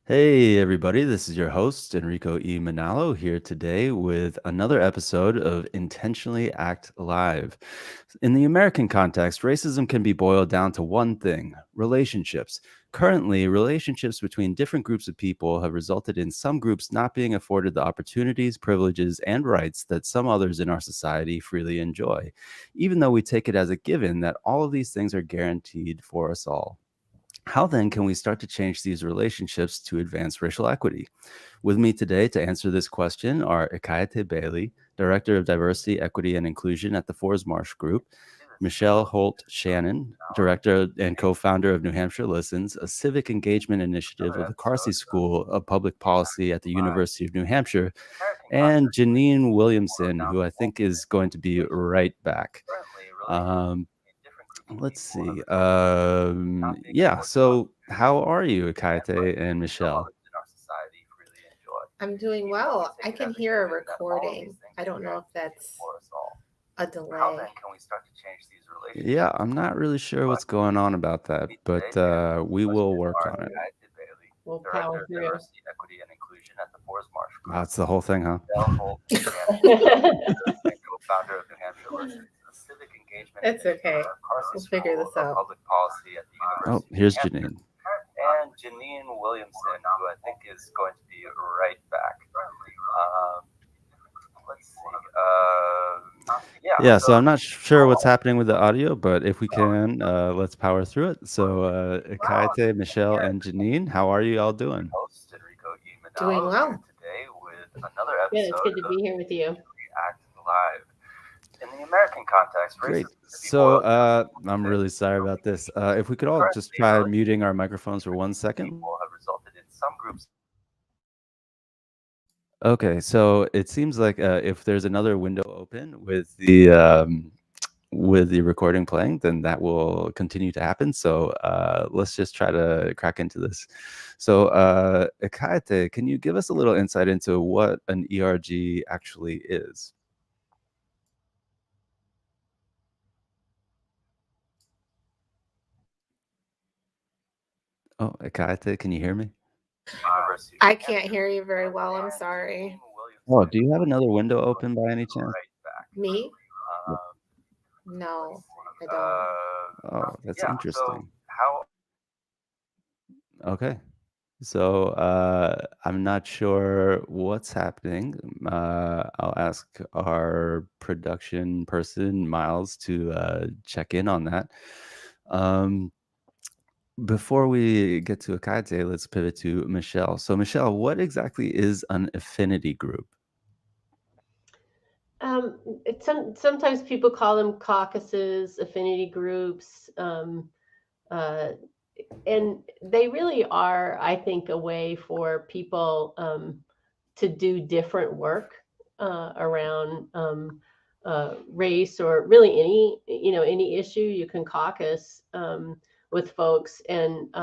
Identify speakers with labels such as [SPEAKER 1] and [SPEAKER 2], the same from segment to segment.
[SPEAKER 1] Hey, everybody, this is your host, Enrico E. Manalo, here today with another episode of Intentionally Act Live. In the American context, racism can be boiled down to one thing: relationships. Currently, relationships between different groups of people have resulted in some groups not being afforded the opportunities, privileges, and rights that some others in our society freely enjoy, even though we take it as a given that all of these things are guaranteed for us all. How then can we start to change these relationships to advance racial equity? With me today to answer this question are Ekaete Bailey, Director of Diversity, Equity, and Inclusion at the Fors Marsh Group; Michele Holt-Shannon, Director and co-founder of New Hampshire Listens, a civic engagement initiative of the Carsey School of Public Policy at the University of New Hampshire; and Janeen Williamson, who I think is going to be right back. Um, let's see. Yeah, so how are you, Ekaete and Michele?
[SPEAKER 2] I'm doing well. I can hear a recording. I don't know if that's a delay.
[SPEAKER 1] Yeah, I'm not really sure what's going on about that, but we will work on it.
[SPEAKER 2] We'll power through.
[SPEAKER 1] That's the whole thing, huh?
[SPEAKER 2] It's okay. We'll figure this out.
[SPEAKER 1] Oh, here's Janine. Yeah, so I'm not sure what's happening with the audio, but if we can, let's power through it. So, Ekaete, Michele, and Janine, how are you all doing?
[SPEAKER 2] Doing well.
[SPEAKER 3] Good. It's good to be here with you.
[SPEAKER 1] Great. So, I'm really sorry about this. If we could all just try muting our microphones for 1 second. Okay, so it seems like if there's another window open with the recording playing, then that will continue to happen. So let's just try to crack into this. So, Ekaete, can you give us a little insight into what an ERG actually is? Oh, Ekaete, can you hear me?
[SPEAKER 2] I can't hear you very well. I'm sorry.
[SPEAKER 1] Oh, do you have another window open by any chance?
[SPEAKER 2] Me?
[SPEAKER 1] Yeah.
[SPEAKER 2] No, I don't.
[SPEAKER 1] Oh, that's interesting. Okay. So I'm not sure what's happening. I'll ask our production person, Miles, to check in on that. Um, Before we get to Akaite, let's pivot to Michele. So, Michele, what exactly is an affinity group?
[SPEAKER 3] Sometimes people call them caucuses, affinity groups, uh, and they really are, I think, a way for people to do different work around race or really any issue. You can caucus with folks, and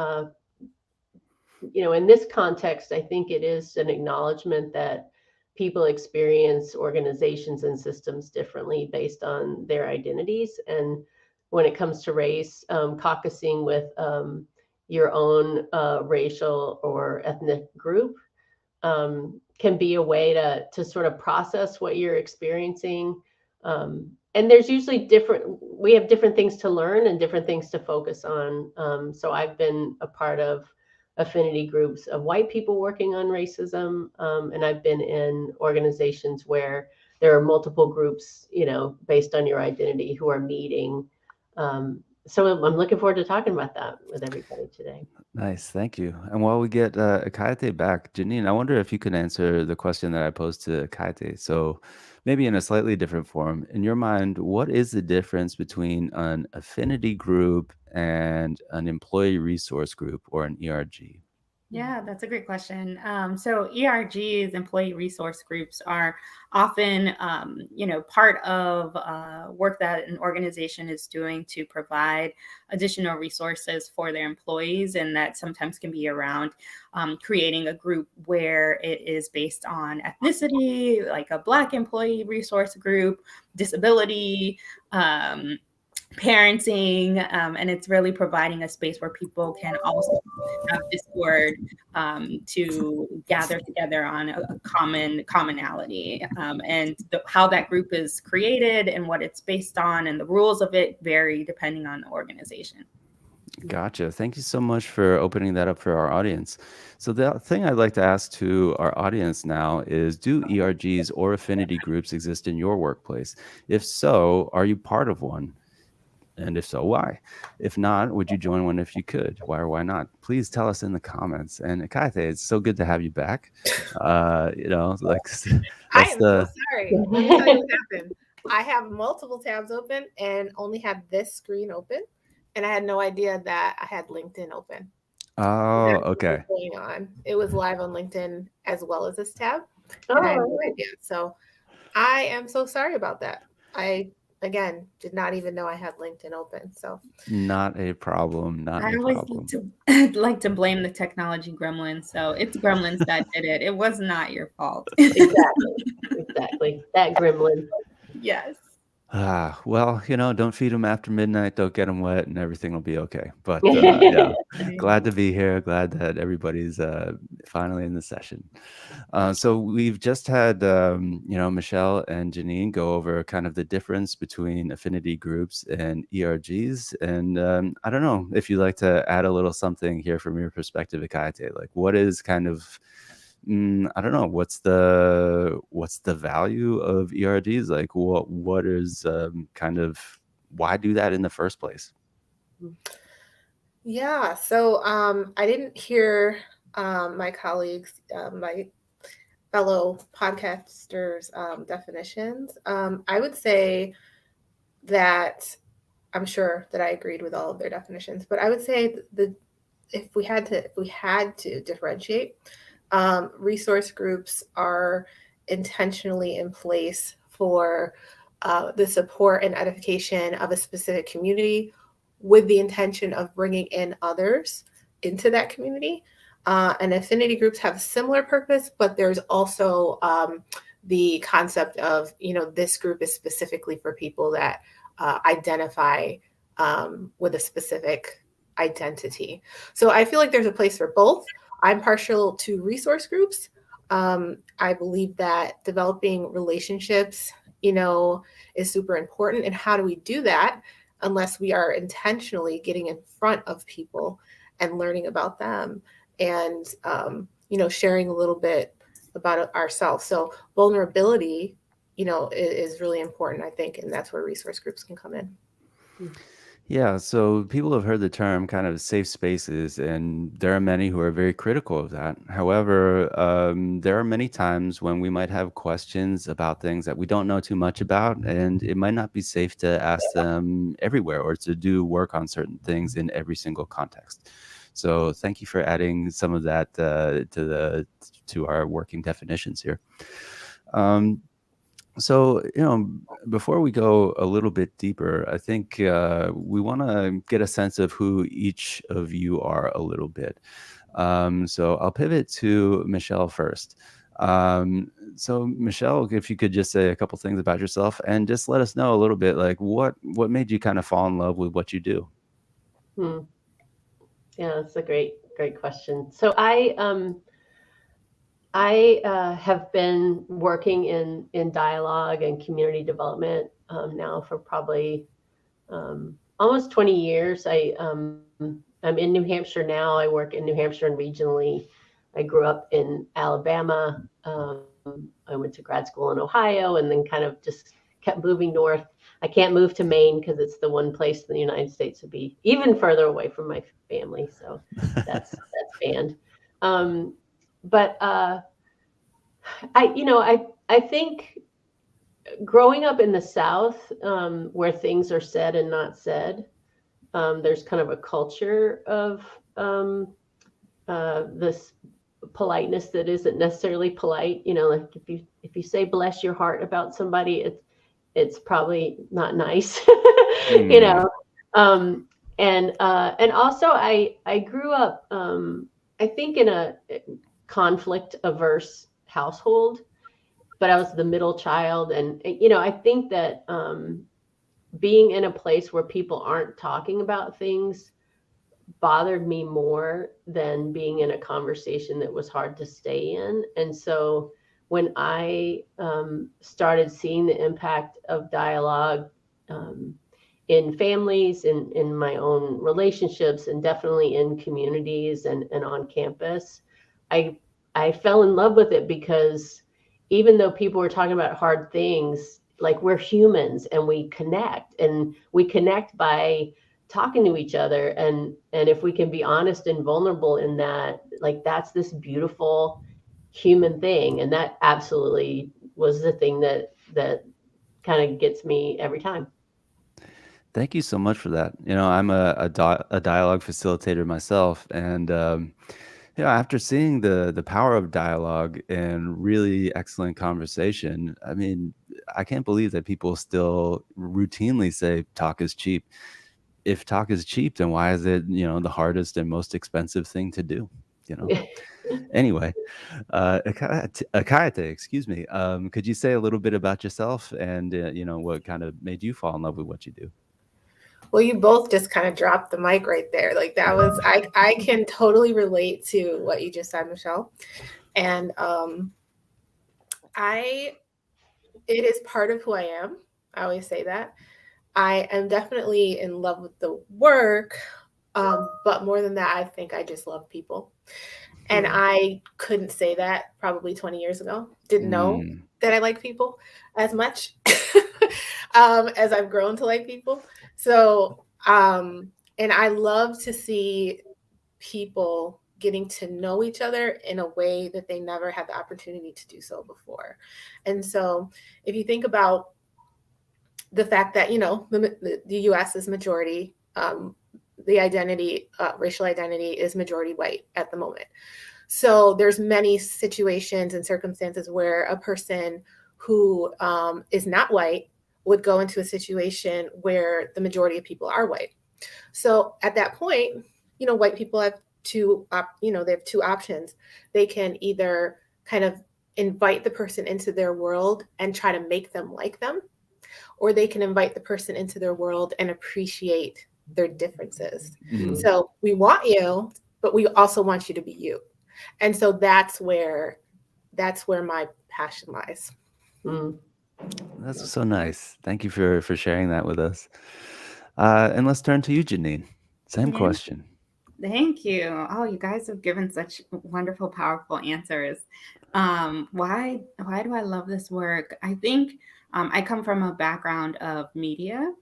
[SPEAKER 3] in this context, I think it is an acknowledgement that people experience organizations and systems differently based on their identities. And when it comes to race, caucusing with your own racial or ethnic group can be a way to sort of process what you're experiencing. And there's usually we have different things to learn and different things to focus on. So I've been a part of affinity groups of white people working on racism. And I've been in organizations where there are multiple groups, based on your identity who are meeting. So I'm looking forward to talking about that with everybody today.
[SPEAKER 1] Nice, thank you. And while we get Akaite back, Janine, I wonder if you can answer the question that I posed to Akaite. So maybe in a slightly different form. In your mind, what is the difference between an affinity group and an employee resource group or an ERG?
[SPEAKER 4] Yeah, that's a great question. So ERGs, employee resource groups, are often, part of work that an organization is doing to provide additional resources for their employees, and that sometimes can be around creating a group where it is based on ethnicity, like a Black employee resource group, disability. parenting, and it's really providing a space where people can also have discord to gather together on a commonality, and how that group is created and what it's based on and the rules of it vary depending on the organization.
[SPEAKER 1] Gotcha. Thank you so much for opening that up for our audience. So the thing I'd like to ask to our audience now is, do ERGs or affinity groups exist in your workplace? If so, are you part of one? And if so, why? If not, would you join one if you could? Why or why not? Please tell us in the comments. And Ekaete, it's so good to have you back. Like
[SPEAKER 2] I
[SPEAKER 1] that's
[SPEAKER 2] am
[SPEAKER 1] the
[SPEAKER 2] so sorry. Let me tell you what happened. I have multiple tabs open and only had this screen open. And I had no idea that I had LinkedIn open.
[SPEAKER 1] Oh,
[SPEAKER 2] That's what
[SPEAKER 1] okay.
[SPEAKER 2] was going on. It was live on LinkedIn as well as this tab. And I had no idea. So I am so sorry about that. I, again, did not even know I had LinkedIn open. So
[SPEAKER 1] Not a problem. Not
[SPEAKER 4] I
[SPEAKER 1] a
[SPEAKER 4] always
[SPEAKER 1] problem.
[SPEAKER 4] like to blame the technology gremlins. So it's gremlins that did it. It was not your fault.
[SPEAKER 3] Exactly. That gremlin.
[SPEAKER 4] Yes.
[SPEAKER 1] Well, don't feed them after midnight. Don't get them wet, and everything will be okay. But yeah, glad to be here. Glad that everybody's finally in the session. So we've just had Michele and Janeen go over kind of the difference between affinity groups and ERGs, and I don't know if you'd like to add a little something here from your perspective, Ekaete. Like, what is kind of I don't know. What's the value of ERGs? Like, what is kind of why do that in the first place?
[SPEAKER 2] yeah, so I didn't hear my colleagues, my fellow podcasters' definitions. I would say that I'm sure that I agreed with all of their definitions, but I would say if we had to differentiate, resource groups are intentionally in place for the support and edification of a specific community with the intention of bringing in others into that community. And affinity groups have a similar purpose, but there's also the concept of, this group is specifically for people that identify with a specific identity. So I feel like there's a place for both. I'm partial to resource groups. I believe that developing relationships, is super important. And how do we do that unless we are intentionally getting in front of people and learning about them and, sharing a little bit about ourselves. So vulnerability, is really important, I think, and that's where resource groups can come in.
[SPEAKER 1] Yeah, so people have heard the term kind of safe spaces, and there are many who are very critical of that. However, there are many times when we might have questions about things that we don't know too much about, and it might not be safe to ask them everywhere or to do work on certain things in every single context. So thank you for adding some of that to our working definitions here. So, before we go a little bit deeper, I think we want to get a sense of who each of you are a little bit. So I'll pivot to Michele first. So Michele, if you could just say a couple things about yourself and just let us know a little bit, like what made you kind of fall in love with what you do?
[SPEAKER 3] Yeah, that's a great question. So I have been working in dialogue and community development now for probably almost 20 years. I'm in New Hampshire now. I work in New Hampshire and regionally. I grew up in Alabama. I went to grad school in Ohio and then kind of just kept moving north. I can't move to Maine because it's the one place in the United States would be even further away from my family. So that's banned. But I think growing up in the South, where things are said and not said, there's kind of a culture of this politeness that isn't necessarily polite. Like if you say bless your heart about somebody, it's probably not nice. And also I grew up I think in a conflict averse household, but I was the middle child. And, I think that being in a place where people aren't talking about things bothered me more than being in a conversation that was hard to stay in. And so when I started seeing the impact of dialogue in families, in my own relationships, and definitely in communities and on campus, I fell in love with it, because even though people were talking about hard things, like, we're humans and we connect by talking to each other. And if we can be honest and vulnerable in that, like, that's this beautiful human thing. And that absolutely was the thing that kind of gets me every time.
[SPEAKER 1] Thank you so much for that. I'm a dialogue facilitator myself, and after seeing the power of dialogue and really excellent conversation, I mean, I can't believe that people still routinely say talk is cheap. If talk is cheap, then why is it the hardest and most expensive thing to do? Anyway, Ekaete, excuse me. Could you say a little bit about yourself and what kind of made you fall in love with what you do?
[SPEAKER 2] Well, you both just kind of dropped the mic right there. Like, that was, I can totally relate to what you just said, Michelle. And it is part of who I am. I always say that. I am definitely in love with the work, but more than that, I think I just love people. And I couldn't say that probably 20 years ago. Didn't know that I like people as much as I've grown to like people. So, and I love to see people getting to know each other in a way that they never had the opportunity to do so before. And so if you think about the fact that, the US is majority, the identity, racial identity is majority white at the moment. So there's many situations and circumstances where a person who is not white would go into a situation where the majority of people are white. So at that point, white people have they have two options. They can either kind of invite the person into their world and try to make them like them, or they can invite the person into their world and appreciate their differences. So we want you, but we also want you to be you. And so that's where my passion lies.
[SPEAKER 1] That's so nice. Thank you for sharing that with us. And let's turn to you, Janine. Same question.
[SPEAKER 4] Thank you. Oh, you guys have given such wonderful, powerful answers. Why do I love this work? I think I come from a background of media,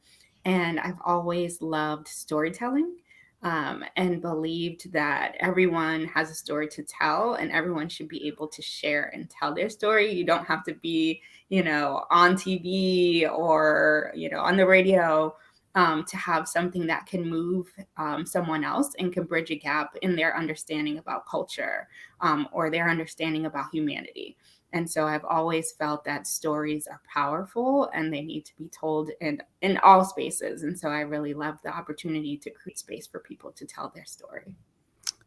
[SPEAKER 4] and I've always loved storytelling, and believed that everyone has a story to tell and everyone should be able to share and tell their story. You don't have to be, on TV or, on the radio to have something that can move someone else and can bridge a gap in their understanding about culture or their understanding about humanity. And so I've always felt that stories are powerful and they need to be told in all spaces. And so I really love the opportunity to create space for people to tell their story.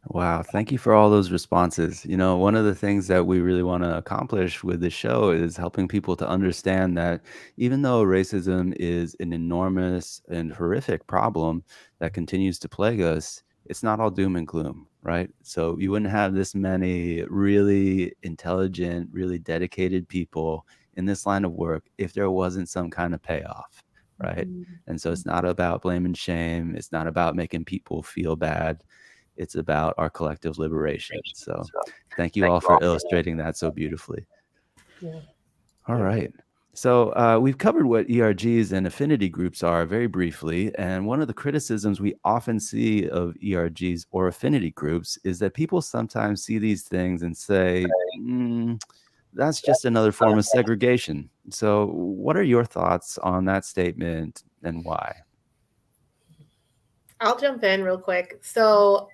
[SPEAKER 1] Wow. Thank you for all those responses. One of the things that we really want to accomplish with this show is helping people to understand that even though racism is an enormous and horrific problem that continues to plague us, it's not all doom and gloom, right? So you wouldn't have this many really intelligent, really dedicated people in this line of work if there wasn't some kind of payoff, right? And so it's not about blame and shame. It's not about making people feel bad. It's about our collective liberation. So thank you all for illustrating that so beautifully. All right. So we've covered what ERGs and affinity groups are very briefly. And one of the criticisms we often see of ERGs or affinity groups is that people sometimes see these things and say, that's just another form of segregation. So what are your thoughts on that statement and why?
[SPEAKER 2] I'll jump in real quick. So,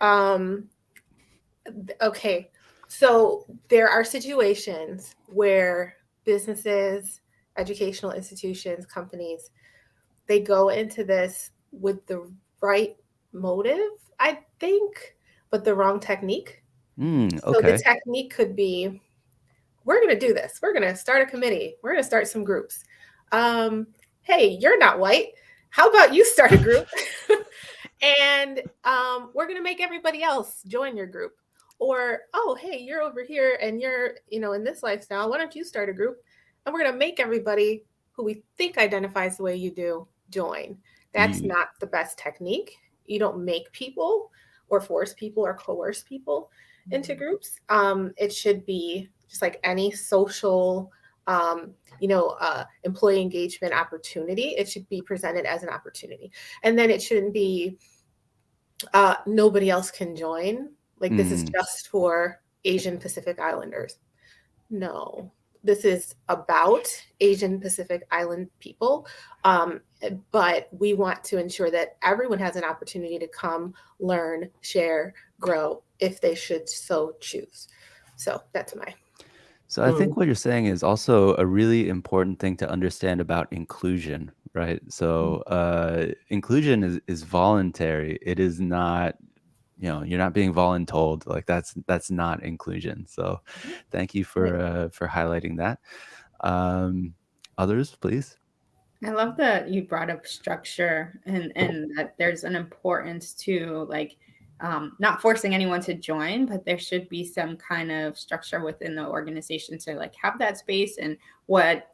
[SPEAKER 2] okay. So there are situations where businesses, educational institutions, companies, they go into this with the right motive, I think, but the wrong technique.
[SPEAKER 1] Okay.
[SPEAKER 2] So the technique could be, we're going to do this. We're going to start a committee. We're going to start some groups. Hey, you're not white. how about you start a group and we're going to make everybody else join your group? Or, oh, hey, you're over here and you're, in this lifestyle. Why don't you start a group? And we're going to make everybody who we think identifies the way you do join. That's not the best technique. You don't make people or force people or coerce people into groups. It should be just like any social, employee engagement opportunity. It should be presented as an opportunity. And then it shouldn't be nobody else can join. Like this is just for Asian Pacific Islanders. No, this is about Asian Pacific Island people. But we want to ensure that everyone has an opportunity to come, learn, share, grow, if they should so choose. So that's my.
[SPEAKER 1] So I think what you're saying is also a really important thing to understand about inclusion, right? So inclusion is voluntary. It is not, you're not being voluntold. Like that's not inclusion. So thank you for highlighting that. Others, please.
[SPEAKER 4] I love that you brought up structure and that there's an importance to like not forcing anyone to join, but there should be some kind of structure within the organization to like have that space and what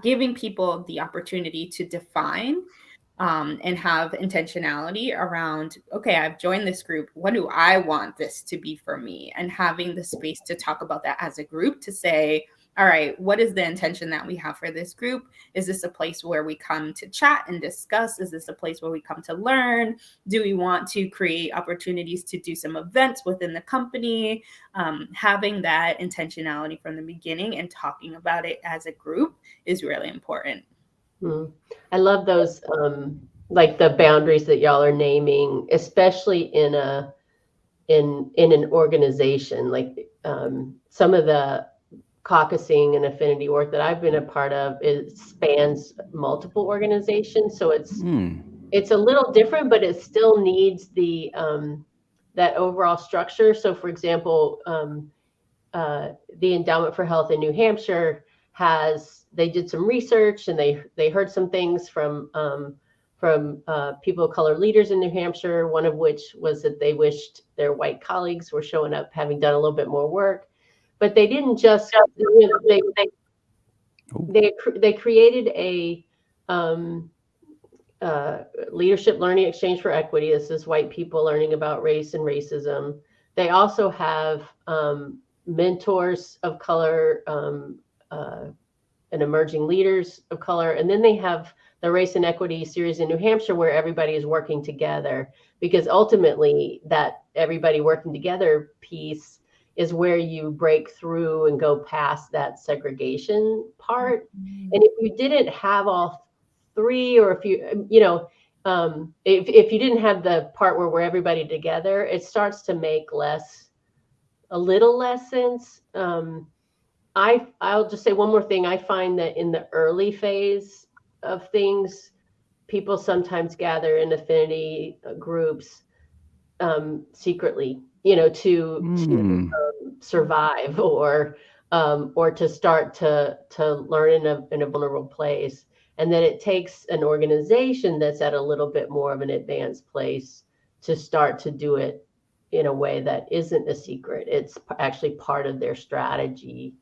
[SPEAKER 4] giving people the opportunity to define and have intentionality around, okay, I've joined this group. What do I want this to be for me? And having the space to talk about that as a group to say, all right, what is the intention that we have for this group? Is this a place where we come to chat and discuss? Is this a place where we come to learn? Do we want to create opportunities to do some events within the company? Having that intentionality from the beginning and talking about it as a group is really important.
[SPEAKER 3] I love those, like the boundaries that y'all are naming, especially in an organization. Like some of the caucusing and affinity work that I've been a part of, it spans multiple organizations. So it's a little different, but it still needs the that overall structure. So for example, the Endowment for Health in New Hampshire they did some research and they heard some things from people of color leaders in New Hampshire, one of which was that they wished their white colleagues were showing up, having done a little bit more work. But they didn't just, they created a leadership learning exchange for equity. This is white people learning about race and racism. They also have mentors of color and emerging leaders of color. And then they have the Race and Equity series in New Hampshire where everybody is working together, because ultimately that everybody working together piece is where you break through and go past that segregation part. And if you didn't have all three, or if you, if you didn't have the part where we're everybody together, it starts to make a little less sense. I'll just say one more thing. I find that in the early phase of things, people sometimes gather in affinity groups secretly, to survive or to start to learn in a vulnerable place. And then it takes an organization that's at a little bit more of an advanced place to start to do it in a way that isn't a secret. It's actually part of their strategy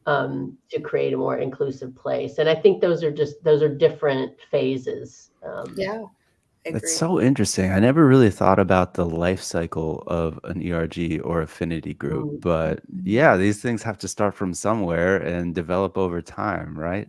[SPEAKER 3] to create a more inclusive place. And I think those are different phases.
[SPEAKER 2] Yeah.
[SPEAKER 1] That's so interesting. I never really thought about the life cycle of an ERG or affinity group, but yeah, these things have to start from somewhere and develop over time, right?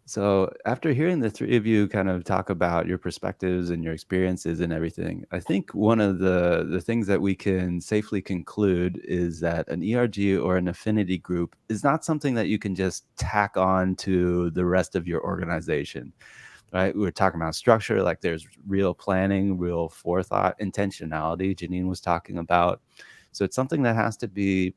[SPEAKER 1] So after hearing the three of you kind of talk about your perspectives and your experiences and everything, I think one of the things that we can safely conclude is that an ERG or an affinity group is not something that you can just tack on to the rest of your organization. Right? We were talking about structure, like there's real planning, real forethought, intentionality, Janeen was talking about. So it's something that has to be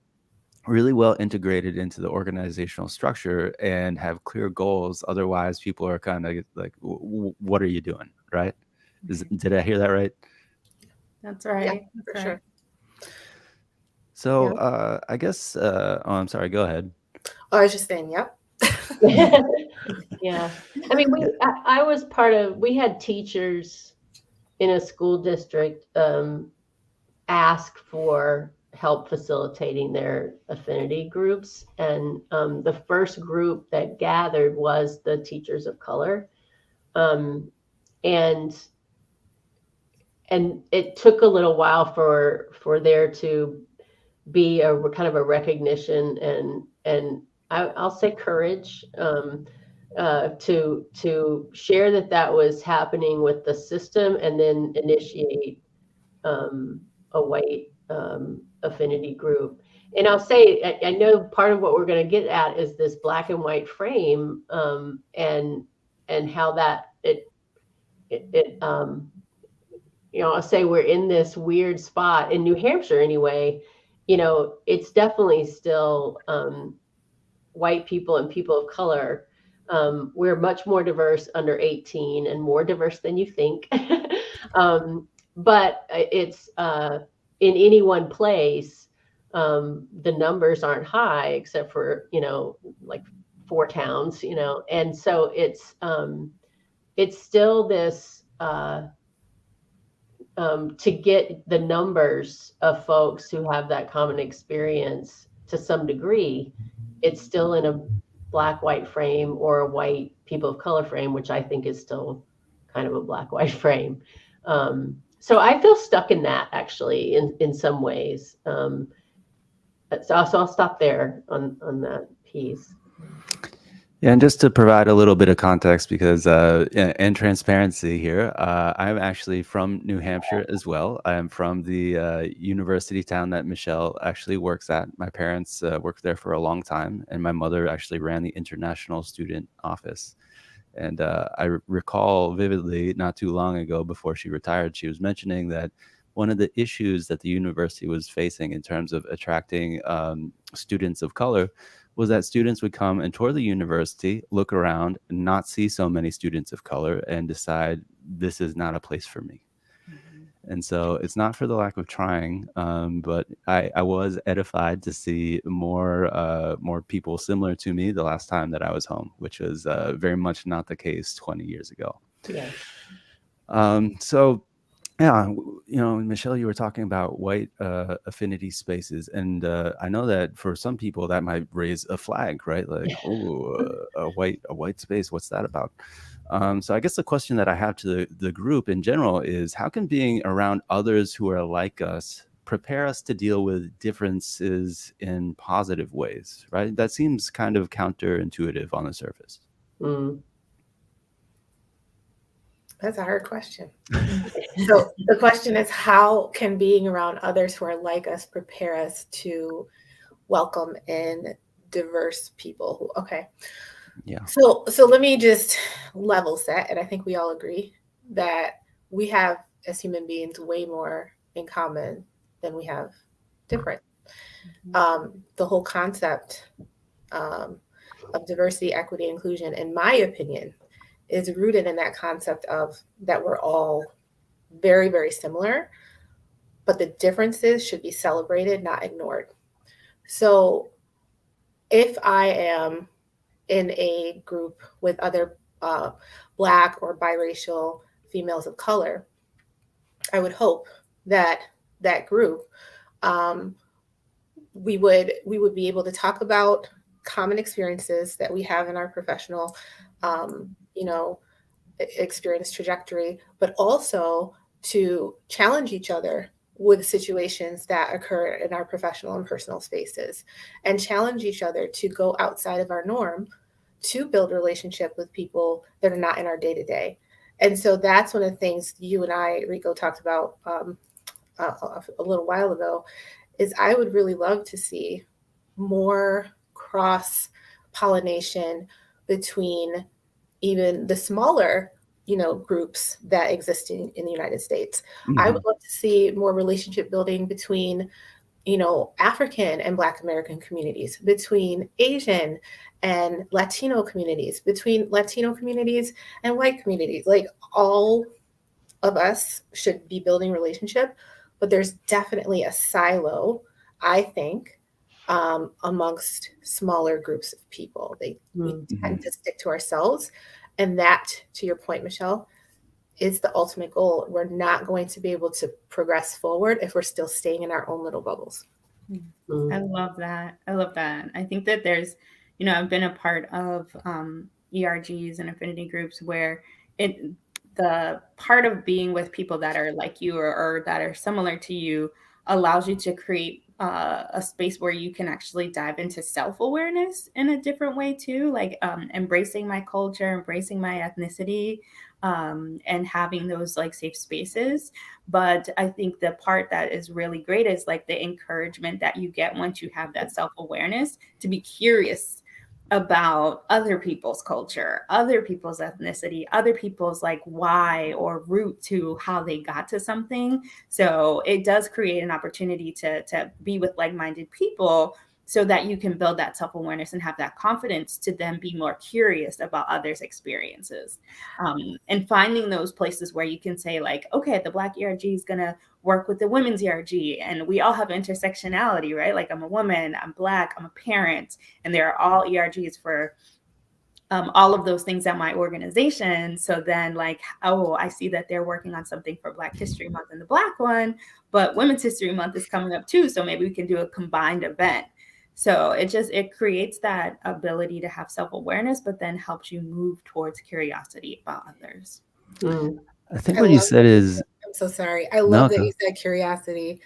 [SPEAKER 1] really well integrated into the organizational structure and have clear goals. Otherwise, people are kind of like, what are you doing? Right? Did I hear that right?
[SPEAKER 4] That's right.
[SPEAKER 2] Yeah, for sure.
[SPEAKER 1] So I guess, I'm sorry, go ahead.
[SPEAKER 2] Oh, I was just saying, yep.
[SPEAKER 3] Yeah. I mean, I was we had teachers in a school district ask for help facilitating their affinity groups. And the first group that gathered was the teachers of color. And it took a little while for there to be a kind of a recognition and I'll say courage to share that was happening with the system, and then initiate a white affinity group. And I'll say, I know part of what we're going to get at is this black and white frame, and how that I'll say we're in this weird spot in New Hampshire anyway. It's definitely still white people and people of color. We're much more diverse under 18 and more diverse than you think. But it's in any one place, the numbers aren't high except for, like 4 towns, and so it's still this to get the numbers of folks who have that common experience to some degree, it's still in a black-white frame or a white people of color frame, which I think is still kind of a black-white frame. So I feel stuck in that, actually, in some ways. So I'll stop there on that piece.
[SPEAKER 1] Yeah, and just to provide a little bit of context, because and transparency here, I'm actually from New Hampshire as well. I'm from the university town that Michele actually works at. My parents worked there for a long time, and my mother actually ran the international student office. And I recall vividly, not too long ago, before she retired, she was mentioning that one of the issues that the university was facing in terms of attracting students of color was that students would come and tour the university, look around, not see so many students of color, and decide this is not a place for me. Mm-hmm. And so it's not for the lack of trying, but I was edified to see more people similar to me the last time that I was home, which was very much not the case 20 years ago.
[SPEAKER 3] Yeah.
[SPEAKER 1] So yeah, Michele, you were talking about white affinity spaces, and I know that for some people that might raise a flag, right? Like, oh, a white space, what's that about? So I guess the question that I have to the group in general is, how can being around others who are like us prepare us to deal with differences in positive ways, right? That seems kind of counterintuitive on the surface.
[SPEAKER 3] Mm.
[SPEAKER 2] That's a hard question. So the question is, how can being around others who are like us prepare us to welcome in diverse people? Okay.
[SPEAKER 1] Yeah.
[SPEAKER 2] So let me just level set, and I think we all agree that we have, as human beings, way more in common than we have different. The whole concept of diversity, equity, inclusion, in my opinion, is rooted in that concept of that we're all very, very similar, but the differences should be celebrated, not ignored. So if I am in a group with other Black or biracial females of color, I would hope that that group, we would be able to talk about common experiences that we have in our professional experience trajectory, but also to challenge each other with situations that occur in our professional and personal spaces, and challenge each other to go outside of our norm to build relationship with people that are not in our day-to-day. And so that's one of the things you and I, Rico, talked about a little while ago, is I would really love to see more cross-pollination between even the smaller, groups that exist in the United States. Mm-hmm. I would love to see more relationship building between, African and Black American communities, between Asian and Latino communities, between Latino communities and white communities. Like, all of us should be building relationship, but there's definitely a silo, I think, amongst smaller groups of people. We
[SPEAKER 3] Mm-hmm.
[SPEAKER 2] tend to stick to ourselves. And that, to your point, Michele, is the ultimate goal. We're not going to be able to progress forward if we're still staying in our own little bubbles.
[SPEAKER 3] Mm-hmm.
[SPEAKER 4] I love that. I love that. I think that there's, I've been a part of ERGs and affinity groups where the part of being with people that are like you or that are similar to you allows you to create a space where you can actually dive into self-awareness in a different way too, like embracing my culture, embracing my ethnicity, and having those like safe spaces. But I think the part that is really great is like the encouragement that you get once you have that self-awareness to be curious about other people's culture, other people's ethnicity, other people's like why or root to how they got to something. So it does create an opportunity to be with like-minded people so that you can build that self-awareness and have that confidence to then be more curious about others' experiences. And finding those places where you can say like, okay, the Black ERG is going to work with the women's ERG, and we all have intersectionality, right? Like I'm a woman, I'm Black, I'm a parent, and there are all ERGs for all of those things at my organization. So then like, oh, I see that they're working on something for Black History Month and the Black one, but Women's History Month is coming up too. So maybe we can do a combined event. So it creates that ability to have self-awareness, but then helps you move towards curiosity about others.
[SPEAKER 3] Mm-hmm.
[SPEAKER 1] I think what you said is,
[SPEAKER 2] I'm so sorry. I love that you said curiosity.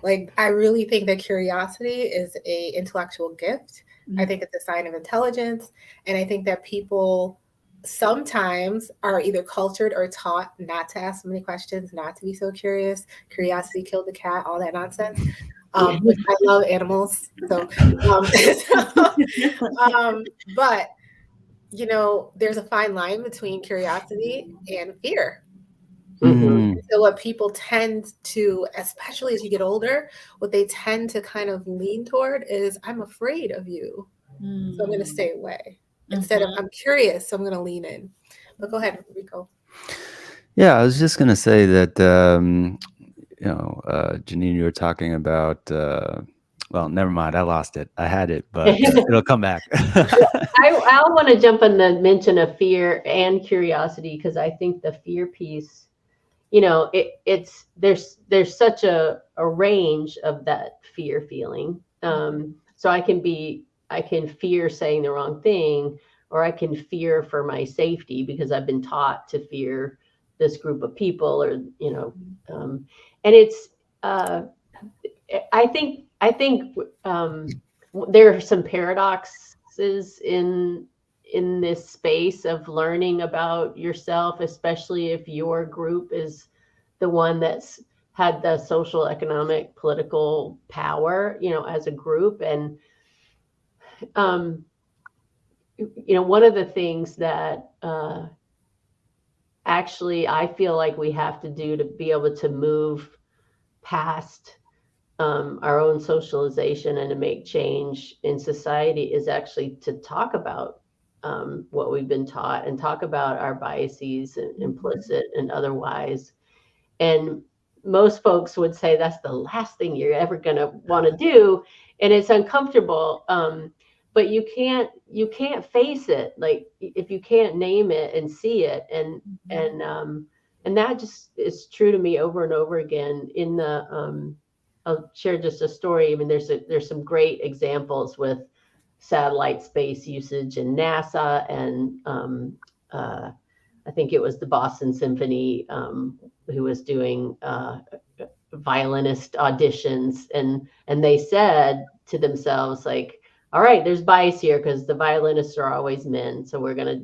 [SPEAKER 2] Like, I really think that curiosity is a intellectual gift.
[SPEAKER 4] Mm-hmm.
[SPEAKER 2] I think it's a sign of intelligence. And I think that people sometimes are either cultured or taught not to ask so many questions, not to be so curious. Curiosity killed the cat, all that nonsense. Which I love animals. So, but, there's a fine line between curiosity and fear.
[SPEAKER 3] Mm-hmm.
[SPEAKER 2] So what people tend to, especially as you get older, what they tend to kind of lean toward is, I'm afraid of you, so I'm going to stay away. Instead of, I'm curious, so I'm going to lean in. But go ahead, Rico.
[SPEAKER 1] Yeah, I was just going to say that, Janine, you were talking about, well, never mind. I lost it. I had it, but it'll come back.
[SPEAKER 3] I want to jump on the mention of fear and curiosity, because I think the fear piece, it's there's such a range of that fear feeling. So I can fear saying the wrong thing, or I can fear for my safety because I've been taught to fear this group of people, or and it's I think there are some paradoxes in this space of learning about yourself, especially if your group is the one that's had the social, economic, political power, as a group. And one of the things that actually I feel like we have to do to be able to move past our own socialization and to make change in society is actually to talk about what we've been taught and talk about our biases, implicit and otherwise. And most folks would say that's the last thing you're ever going to want to do, and it's uncomfortable. But you can't face it, like if you can't name it and see it, and that just is true to me over and over again. In the I'll share just a story. I mean, there's some great examples with satellite space usage in NASA, and I think it was the Boston Symphony who was doing violinist auditions, and they said to themselves, like, all right, there's bias here because the violinists are always men, so we're gonna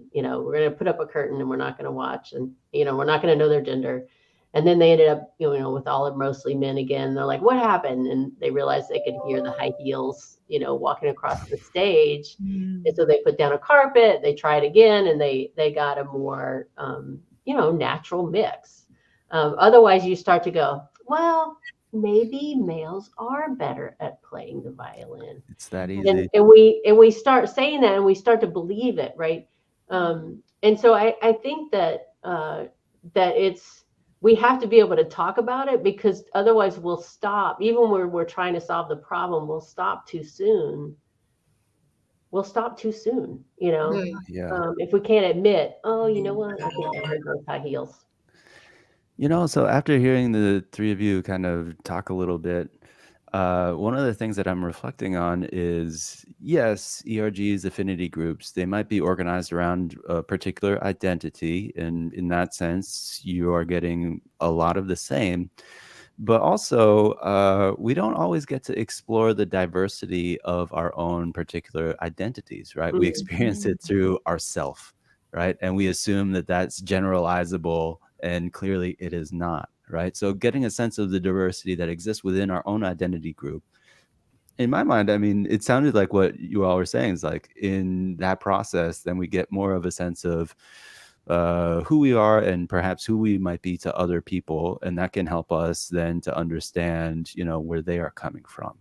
[SPEAKER 3] put up a curtain and we're not gonna watch, and we're not gonna know their gender. And then they ended up, with all of mostly men again. They're like, what happened? And they realized they could hear the high heels, walking across the stage. And so they put down a carpet, they tried again, and they got a more, natural mix. Otherwise, you start to go, well, maybe males are better at playing the violin.
[SPEAKER 1] It's that easy.
[SPEAKER 3] And we start saying that, and we start to believe it, right? And so I think that that it's we have to be able to talk about it, because otherwise we'll stop. Even when we're trying to solve the problem, we'll stop too soon. You know,
[SPEAKER 2] Mhm.
[SPEAKER 3] if we can't admit, oh, you know what, I think I heard those high heels.
[SPEAKER 1] So after hearing the three of you kind of talk a little bit, one of the things that I'm reflecting on is, yes, ERGs, affinity groups, they might be organized around a particular identity. And in that sense, you are getting a lot of the same. But also, we don't always get to explore the diversity of our own particular identities, right? We experience it through ourself, right? And we assume that that's generalizable, and clearly it is not, right? So getting a sense of the diversity that exists within our own identity group, in my mind, I mean, it sounded like what you all were saying is like in that process, then we get more of a sense of who we are and perhaps who we might be to other people. And that can help us then to understand, where they are coming from.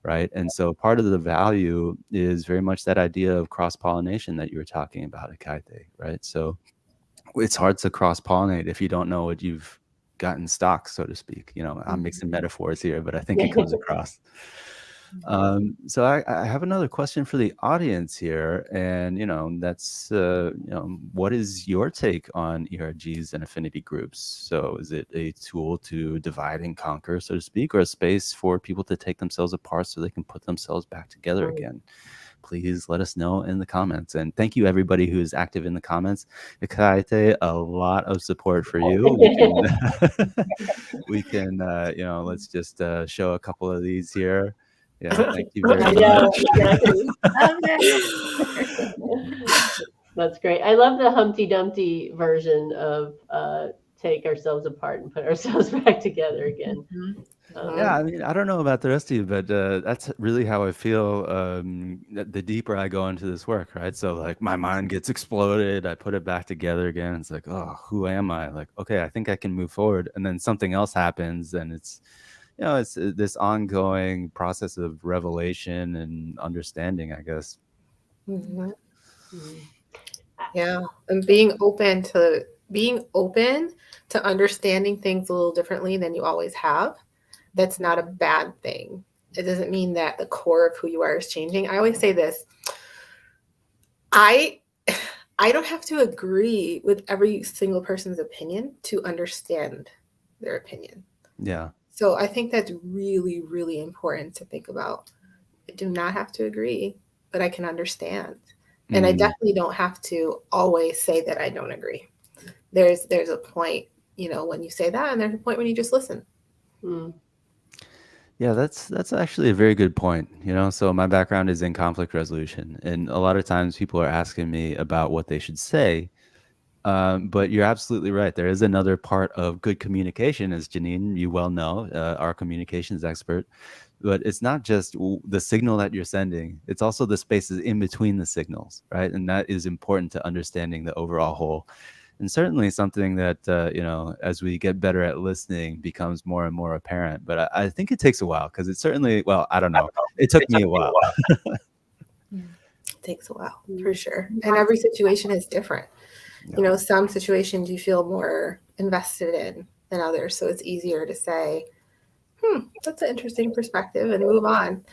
[SPEAKER 1] Right. And so part of the value is very much that idea of cross-pollination that you were talking about, Ekaete, right? So it's hard to cross-pollinate if you don't know what you've got in stock, so to speak. I'm mixing metaphors here, but I think it comes across. So I have another question for the audience here, and that's what is your take on ERGs and affinity groups? So is it a tool to divide and conquer, so to speak, or a space for people to take themselves apart so they can put themselves back together again? Please let us know in the comments. And thank you, everybody who is active in the comments. Ekaete, a lot of support for you. We can, let's just show a couple of these here. Yeah, thank you very
[SPEAKER 3] I
[SPEAKER 1] much.
[SPEAKER 3] know, That's great. I love the Humpty Dumpty version of take ourselves apart and put ourselves back together again.
[SPEAKER 1] Yeah, I mean, I don't know about the rest of you, but that's really how I feel the deeper I go into this work, right? So like my mind gets exploded, I put it back together again. It's like, oh, who am I? Like, okay, I think I can move forward. And then something else happens, and it's this ongoing process of revelation and understanding, I guess.
[SPEAKER 2] Mhm.
[SPEAKER 3] Mhm.
[SPEAKER 2] Yeah, and being open to understanding things a little differently than you always have. That's not a bad thing. It doesn't mean that the core of who you are is changing. I always say this. I don't have to agree with every single person's opinion to understand their opinion.
[SPEAKER 1] Yeah.
[SPEAKER 2] So I think that's really, really important to think about. I do not have to agree, but I can understand. And I definitely don't have to always say that I don't agree. There's a point, when you say that, and there's a point when you just listen.
[SPEAKER 1] Yeah, that's actually a very good point. So my background is in conflict resolution, and a lot of times people are asking me about what they should say. But you're absolutely right. There is another part of good communication, as Janine, you well know, our communications expert. But it's not just the signal that you're sending; it's also the spaces in between the signals, right? And that is important to understanding the overall whole. And certainly something that as we get better at listening, becomes more and more apparent. But I think it takes a while, because it certainly, well, I don't know, it took me a while.
[SPEAKER 2] It takes a while, for sure. And every situation is different.
[SPEAKER 1] Yeah.
[SPEAKER 2] Some situations you feel more invested in than others. So it's easier to say, that's an interesting perspective, and move on,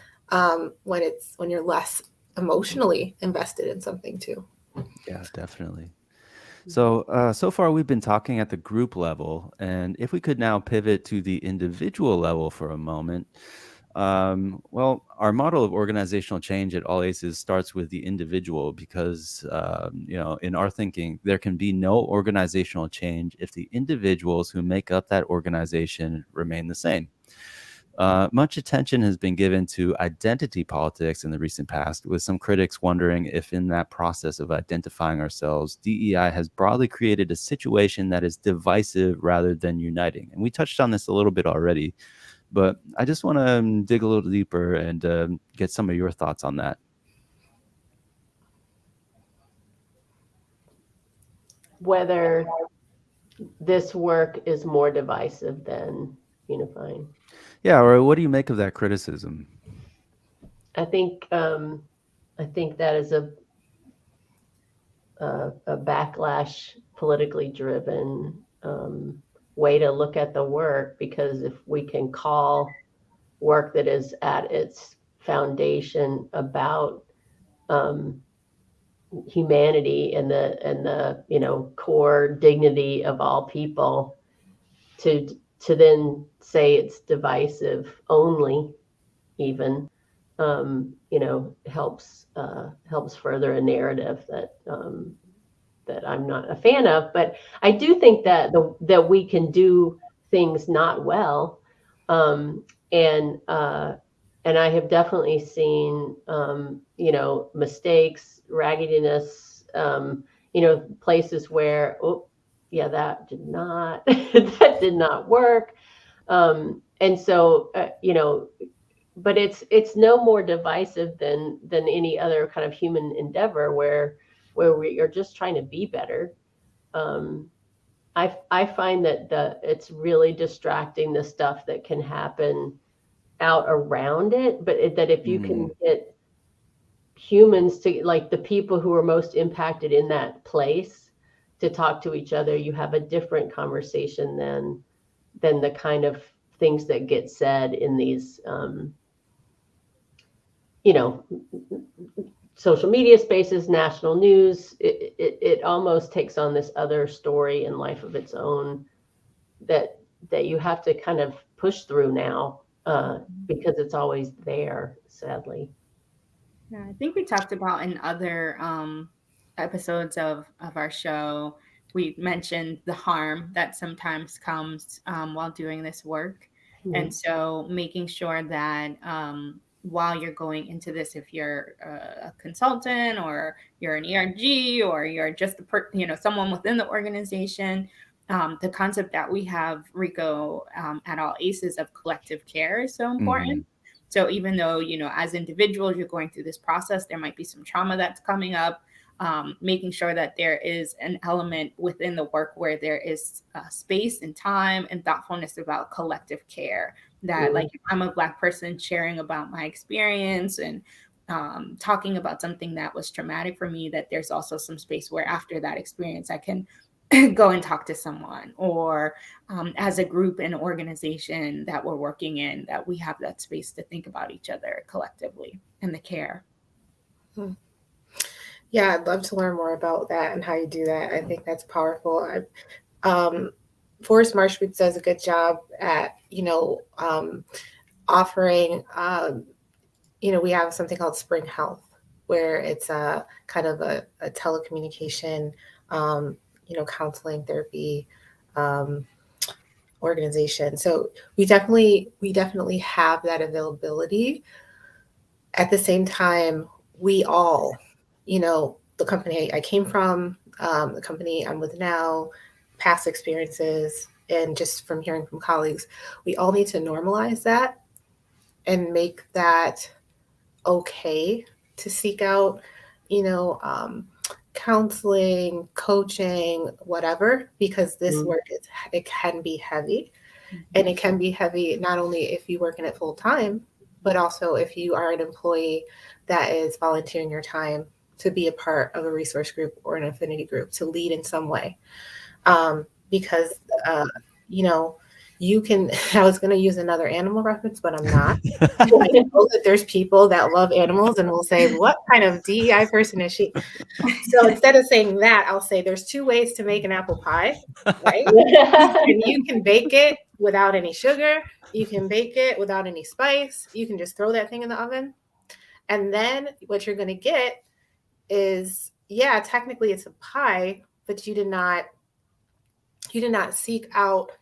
[SPEAKER 2] when you're less emotionally invested in something too.
[SPEAKER 1] Yeah, definitely. So far we've been talking at the group level, and if we could now pivot to the individual level for a moment. Well, our model of organizational change at All Aces starts with the individual, because in our thinking, there can be no organizational change if the individuals who make up that organization remain the same. Much attention has been given to identity politics in the recent past, with some critics wondering if in that process of identifying ourselves, DEI has broadly created a situation that is divisive rather than uniting. And we touched on this a little bit already, but I just want to dig a little deeper and get some of your thoughts on that.
[SPEAKER 3] Whether this work is more divisive than unifying.
[SPEAKER 1] Yeah, or what do you make of that criticism?
[SPEAKER 3] I think that is a backlash, politically driven way to look at the work, because if we can call work that is at its foundation about humanity and the core dignity of all people, to then say it's divisive only, even helps further a narrative that I'm not a fan of. But I do think that that we can do things not well, and I have definitely seen mistakes, raggediness, places where that did not that did not work, and so but it's no more divisive than any other kind of human endeavor where we are just trying to be better. I find that it's really distracting, the stuff that can happen out around it, but that if you can get humans to, like, the people who are most impacted in that place, to talk to each other, you have a different conversation than the kind of things that get said in these social media spaces, national news. It almost takes on this other story and life of its own that you have to kind of push through now, because it's always there, sadly.
[SPEAKER 4] Yeah, I think we talked about in other episodes of our show, we mentioned the harm that sometimes comes while doing this work. Mm-hmm. And so making sure that while you're going into this, if you're a consultant or you're an ERG or you're just someone within the organization, the concept that we have, Rico, at All Aces, of collective care is so important. Mm-hmm. So even though, as individuals, you're going through this process, there might be some trauma that's coming up, making sure that there is an element within the work where there is space and time and thoughtfulness about collective care. That, like, if I'm a Black person sharing about my experience and talking about something that was traumatic for me, that there's also some space where after that experience, I can go and talk to someone, or as a group and organization that we're working in, that we have that space to think about each other collectively and the care.
[SPEAKER 2] Yeah, I'd love to learn more about that and how you do that. I think that's powerful. Fors Marsh Group does a good job at, offering, we have something called Spring Health, where it's a kind of a telecommunication, counseling, therapy organization. So we definitely have that availability. At the same time, we all, the company I came from, the company I'm with now, past experiences, and just from hearing from colleagues, we all need to normalize that and make that okay to seek out, counseling, coaching, whatever, because this work it can be heavy. And it can be heavy not only if you work in it full time, but also if you are an employee that is volunteering your time to be a part of a resource group or an affinity group, to lead in some way. Because you can, I was going to use another animal reference, but I'm not. I know that there's people that love animals and will say, what kind of DEI person is she? So instead of saying that, I'll say there's two ways to make an apple pie, right? And you can bake it without any sugar. You can bake it without any spice. You can just throw that thing in the oven. And then what you're going to get is, technically it's a pie, but you did not seek out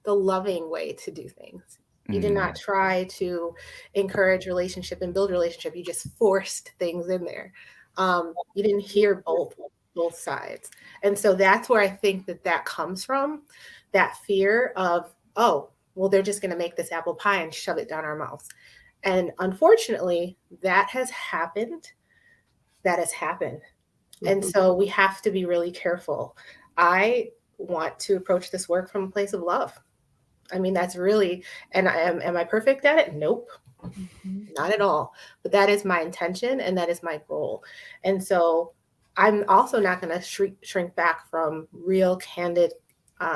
[SPEAKER 2] the loving way to do things. You did not try to encourage relationship and build relationship. You just forced things in there. You didn't hear both sides. And so that's where I think that comes from, that fear of, they're just going to make this apple pie and shove it down our mouths. And unfortunately, that has happened. And so we have to be really careful. I want to approach this work from a place of love. I mean, that's really, and am I perfect at it? Nope, not at all. But that is my intention and that is my goal. And so I'm also not going to shrink back from real, candid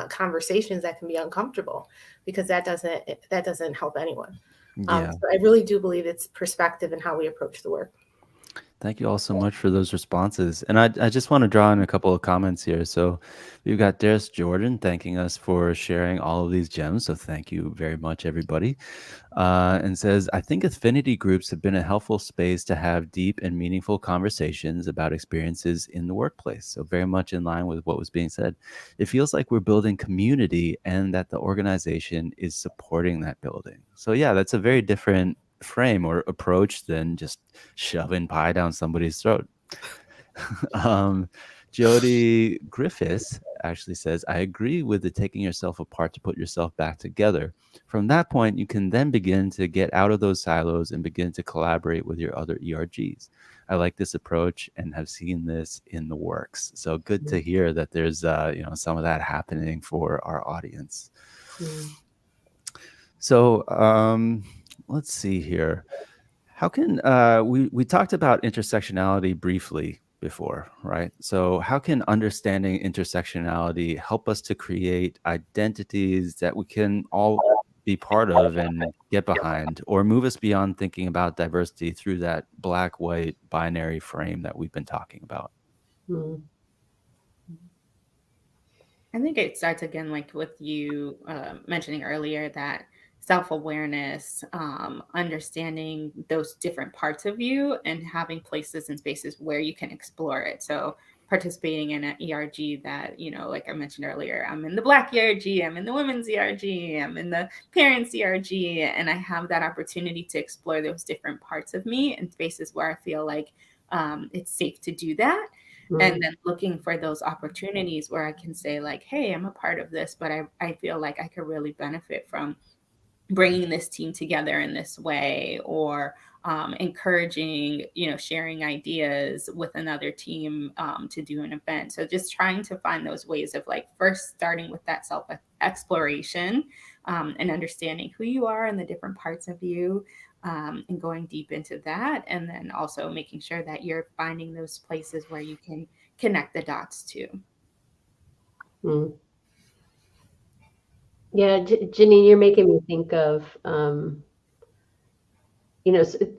[SPEAKER 2] conversations that can be uncomfortable, because that doesn't help anyone.
[SPEAKER 1] Yeah.
[SPEAKER 2] So I really do believe it's perspective and how we approach the work.
[SPEAKER 1] Thank you all so much for those responses. And I just want to draw in a couple of comments here. So we've got Darius Jordan thanking us for sharing all of these gems. So thank you very much, everybody. And says, I think affinity groups have been a helpful space to have deep and meaningful conversations about experiences in the workplace. So very much in line with what was being said. It feels like we're building community and that the organization is supporting that building. So yeah, that's a very different frame or approach than just shoving pie down somebody's throat. Jody Griffiths actually says, I agree with the taking yourself apart to put yourself back together. From that point, you can then begin to get out of those silos and begin to collaborate with your other ERGs. I like this approach and have seen this in the works. So good to hear that there's some of that happening for our audience. So let's see here. How can we talked about intersectionality briefly before, right? So how can understanding intersectionality help us to create identities that we can all be part of and get behind, or move us beyond thinking about diversity through that black-white binary frame that we've been talking about?
[SPEAKER 4] I think it starts again, like with you mentioning earlier, that self-awareness, understanding those different parts of you and having places and spaces where you can explore it. So participating in an ERG that, like I mentioned earlier, I'm in the Black ERG, I'm in the women's ERG, I'm in the parents ERG, and I have that opportunity to explore those different parts of me in spaces where I feel like it's safe to do that. And then looking for those opportunities where I can say like, hey, I'm a part of this, but I feel like I could really benefit from bringing this team together in this way, or encouraging, sharing ideas with another team to do an event. So just trying to find those ways of like first starting with that self exploration and understanding who you are and the different parts of you, and going deep into that. And then also making sure that you're finding those places where you can connect the dots too.
[SPEAKER 3] Yeah, Janine, you're making me think of,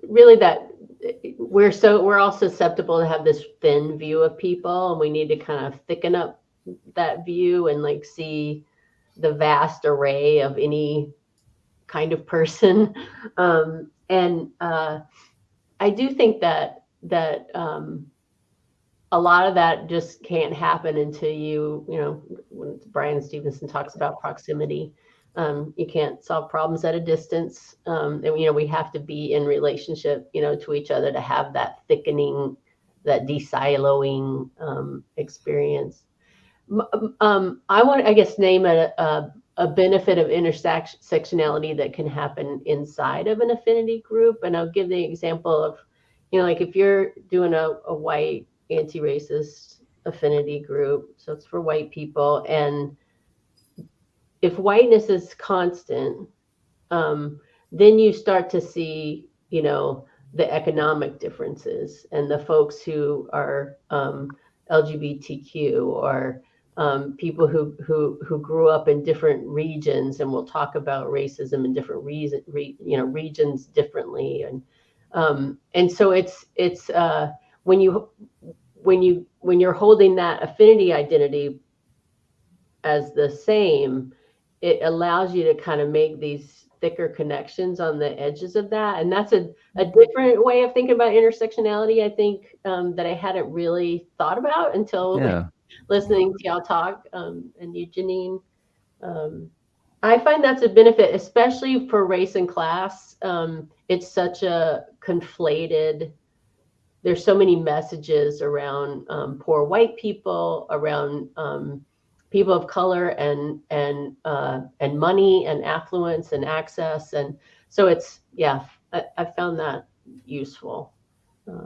[SPEAKER 3] really that we're all susceptible to have this thin view of people, and we need to kind of thicken up that view and like see the vast array of any kind of person. And I do think that a lot of that just can't happen until when Brian Stevenson talks about proximity, you can't solve problems at a distance. And, we have to be in relationship, to each other to have that thickening, that de-siloing experience. I want, I guess, name a benefit of intersectionality that can happen inside of an affinity group. And I'll give the example of, like if you're doing a white anti-racist affinity group, so it's for white people, and if whiteness is constant, then you start to see, the economic differences, and the folks who are LGBTQ, or people who grew up in different regions, and we'll talk about racism in different regions differently, and so it's when you're holding that affinity identity as the same, it allows you to kind of make these thicker connections on the edges of that. And that's a different way of thinking about intersectionality, I think, that I hadn't really thought about until listening to y'all talk, and you, Janine. I find that's a benefit, especially for race and class. It's such a conflated, there's so many messages around poor white people, around people of color, and money and affluence and access, and so it's I found that useful.
[SPEAKER 4] I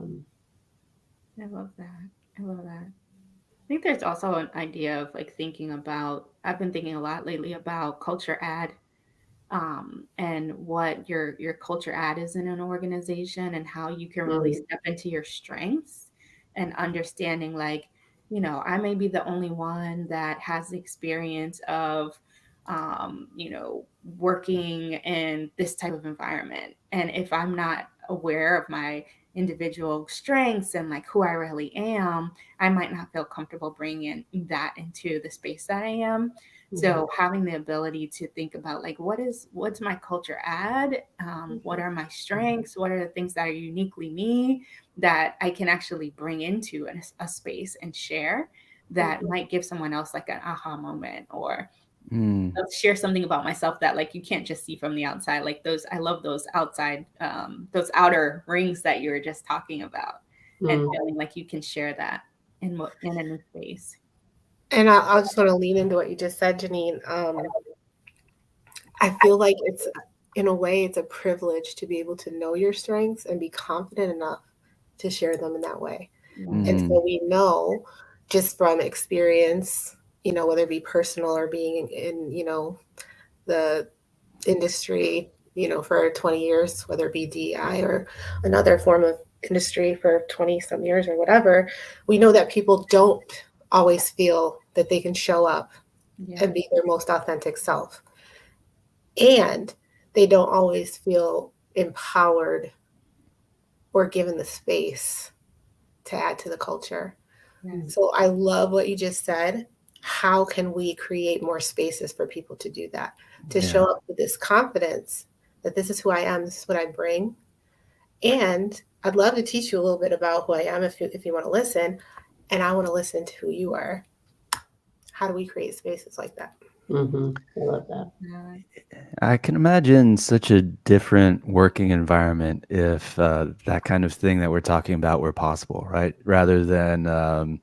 [SPEAKER 4] love that. I think there's also an idea of like thinking about, I've been thinking a lot lately about culture add, and what your culture add is in an organization, and how you can really step into your strengths, and understanding like I may be the only one that has the experience of, working in this type of environment. And if I'm not aware of my individual strengths and like who I really am, I might not feel comfortable bringing that into the space that I am. So having the ability to think about like, what's my culture add? What are my strengths? What are the things that are uniquely me that I can actually bring into a space and share that might give someone else like an aha moment, or share something about myself that like you can't just see from the outside. Like I love those outside, those outer rings that you were just talking about, and feeling like you can share that in a new space.
[SPEAKER 2] And I'll just want to lean into what you just said, Janine. I feel like in a way, it's a privilege to be able to know your strengths and be confident enough to share them in that way. And so we know just from experience, whether it be personal or being in, the industry, for 20 years, whether it be DEI or another form of industry for 20 some years or whatever, we know that people don't always feel that they can show up and be their most authentic self. And they don't always feel empowered or given the space to add to the culture. So I love what you just said. How can we create more spaces for people to do that? To show up with this confidence that this is who I am, this is what I bring. And I'd love to teach you a little bit about who I am if you want to listen. And I want to listen to who you are. How do we create spaces like that?
[SPEAKER 3] I love that.
[SPEAKER 1] I can imagine such a different working environment if that kind of thing that we're talking about were possible, right? Rather than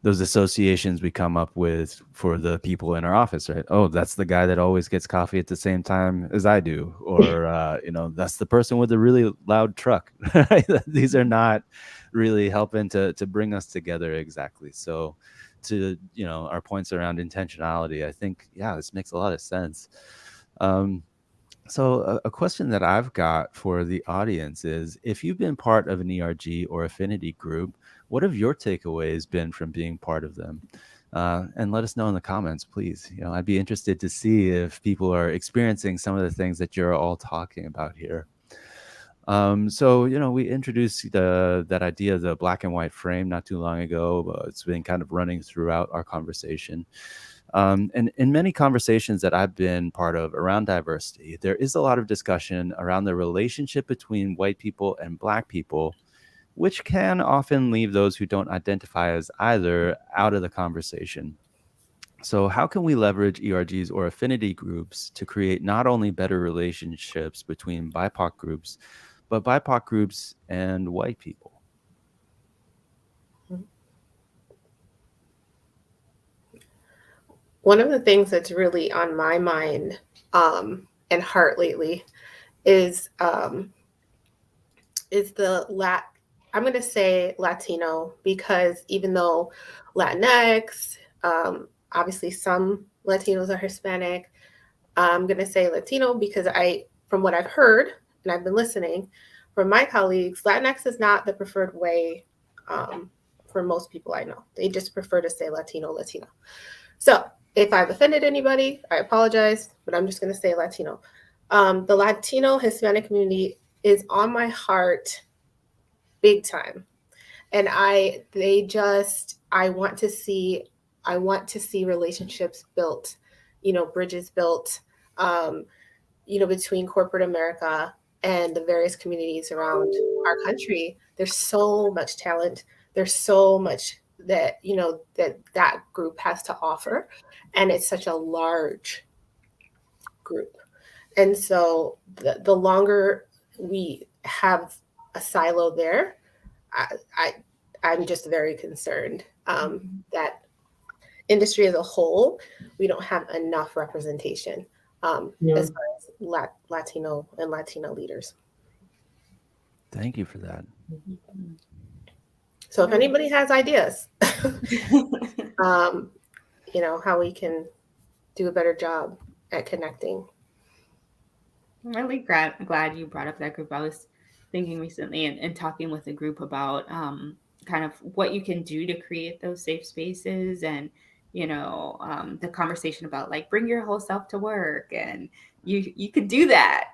[SPEAKER 1] those associations we come up with for the people in our office, right? Oh, that's the guy that always gets coffee at the same time as I do. Or, that's the person with the really loud truck. Right? These are not really helping to bring us together exactly. So to, our points around intentionality, I think, this makes a lot of sense. So a question that I've got for the audience is, if you've been part of an ERG or affinity group, what have your takeaways been from being part of them? And let us know in the comments, please. I'd be interested to see if people are experiencing some of the things that you're all talking about here. So, we introduced that idea of the black and white frame not too long ago. It's been kind of running throughout our conversation. And in many conversations that I've been part of around diversity, there is a lot of discussion around the relationship between white people and Black people, which can often leave those who don't identify as either out of the conversation. So how can we leverage ERGs or affinity groups to create not only better relationships between BIPOC groups, but BIPOC groups and white people?
[SPEAKER 2] One of the things that's really on my mind and heart lately is I'm going to say Latino, because even though Latinx, obviously some Latinos are Hispanic, I'm going to say Latino because from what I've heard, and I've been listening from my colleagues, Latinx is not the preferred way for most people I know. They just prefer to say Latino. So if I've offended anybody, I apologize, but I'm just going to say Latino. The Latino Hispanic community is on my heart big time. And I want to see relationships built, bridges built, between corporate America and the various communities around our country. There's so much talent. There's so much that, that group has to offer. And it's such a large group. And so the longer we have a silo there, I'm just very concerned that industry as a whole, we don't have enough representation as far as Latino and Latina leaders.
[SPEAKER 1] Thank you for that.
[SPEAKER 2] So if anybody has ideas, how we can do a better job at connecting.
[SPEAKER 4] I'm really glad you brought up that group. I was thinking recently and talking with a group about kind of what you can do to create those safe spaces, and the conversation about like bring your whole self to work, and you could do that,